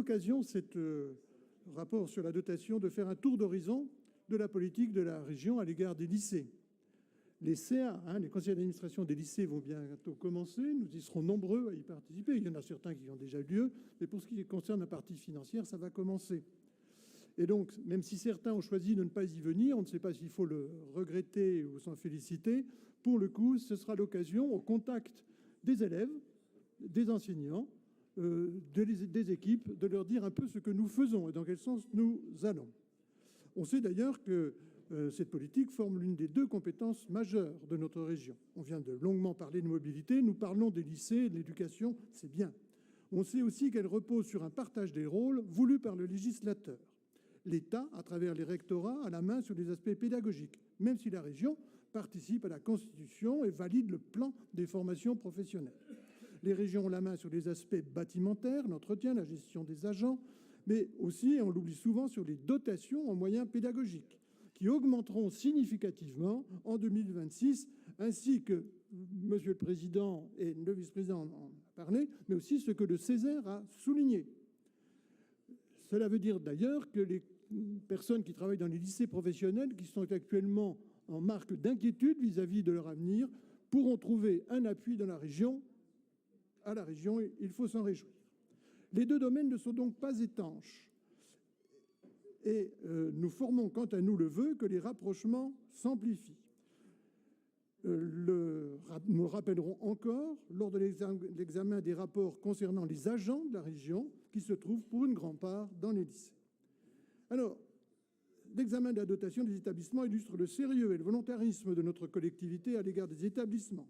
l'occasion, cet rapport sur la dotation, de faire un tour d'horizon de la politique de la région à l'égard des lycées. Les CA, les conseils d'administration des lycées, vont bientôt commencer. Nous y serons nombreux à y participer. Il y en a certains qui ont déjà eu lieu, mais pour ce qui concerne la partie financière, ça va commencer. Et donc, même si certains ont choisi de ne pas y venir, on ne sait pas s'il faut le regretter ou s'en féliciter. Pour le coup, ce sera l'occasion, au contact des élèves, des enseignants, des équipes, de leur dire un peu ce que nous faisons et dans quel sens nous allons. On sait d'ailleurs que cette politique forme l'une des deux compétences majeures de notre région. On vient de longuement parler de mobilité, nous parlons des lycées et de l'éducation, c'est bien. On sait aussi qu'elle repose sur un partage des rôles voulu par le législateur. L'État, à travers les rectorats, a la main sur les aspects pédagogiques, même si la région participe à la constitution et valide le plan des formations professionnelles. Les régions ont la main sur les aspects bâtimentaires, l'entretien, la gestion des agents, mais aussi, et on l'oublie souvent, sur les dotations en moyens pédagogiques, qui augmenteront significativement en 2026, ainsi que, Monsieur le Président et le Vice-président en ont parlé, mais aussi ce que le Césaire a souligné. Cela veut dire d'ailleurs que les personnes qui travaillent dans les lycées professionnels, qui sont actuellement en marque d'inquiétude vis-à-vis de leur avenir, pourront trouver un appui dans la région. À la région, il faut s'en réjouir. Les deux domaines ne sont donc pas étanches. Et nous formons quant à nous le vœu que les rapprochements s'amplifient. Nous rappellerons encore, lors de l'examen des rapports concernant les agents de la région, qui se trouvent pour une grande part dans les lycées. Alors, l'examen de la dotation des établissements illustre le sérieux et le volontarisme de notre collectivité à l'égard des établissements,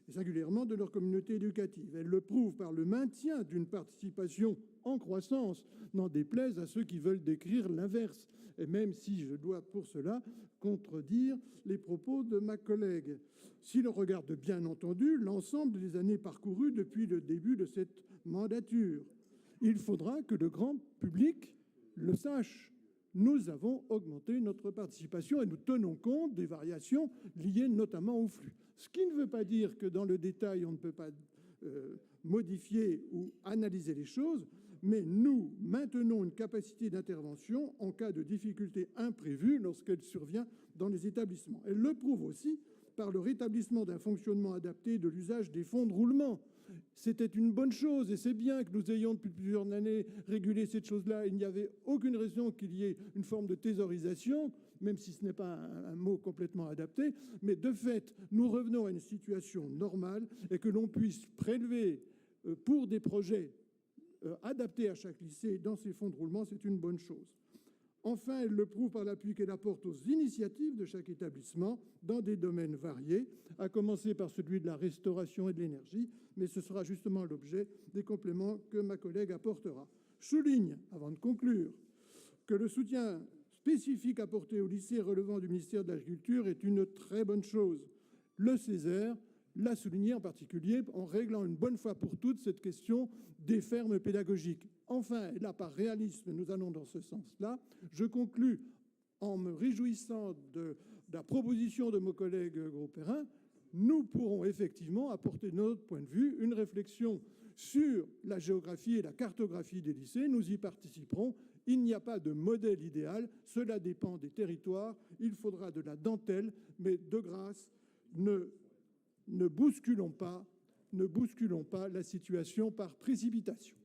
et singulièrement de leur communauté éducative. Elle le prouve par le maintien d'une participation en croissance, n'en déplaise à ceux qui veulent décrire l'inverse, et même si je dois pour cela contredire les propos de ma collègue. Si l'on regarde bien entendu l'ensemble des années parcourues depuis le début de cette mandature, il faudra que le grand public le sache. Nous avons augmenté notre participation et nous tenons compte des variations liées notamment au flux. Ce qui ne veut pas dire que dans le détail, on ne peut pas modifier ou analyser les choses, mais nous maintenons une capacité d'intervention en cas de difficulté imprévue lorsqu'elle survient dans les établissements. Elle le prouve aussi par le rétablissement d'un fonctionnement adapté de l'usage des fonds de roulement. C'était une bonne chose et c'est bien que nous ayons depuis plusieurs années régulé cette chose-là. Il n'y avait aucune raison qu'il y ait une forme de thésaurisation, même si ce n'est pas un mot complètement adapté. Mais de fait, nous revenons à une situation normale et que l'on puisse prélever pour des projets adaptés à chaque lycée dans ces fonds de roulement, c'est une bonne chose. Enfin, elle le prouve par l'appui qu'elle apporte aux initiatives de chaque établissement dans des domaines variés, à commencer par celui de la restauration et de l'énergie, mais ce sera justement l'objet des compléments que ma collègue apportera. Je souligne, avant de conclure, que le soutien spécifique apporté aux lycées relevant du ministère de l'Agriculture est une très bonne chose. Le Césaire l'a souligné en particulier en réglant une bonne fois pour toutes cette question des fermes pédagogiques. Enfin, et là par réalisme, nous allons dans ce sens-là, je conclus en me réjouissant de la proposition de mon collègue Grosperrin. Nous pourrons effectivement apporter de notre point de vue une réflexion sur la géographie et la cartographie des lycées. Nous y participerons. Il n'y a pas de modèle idéal, cela dépend des territoires. Il faudra de la dentelle, mais de grâce, ne bousculons pas la situation par précipitation.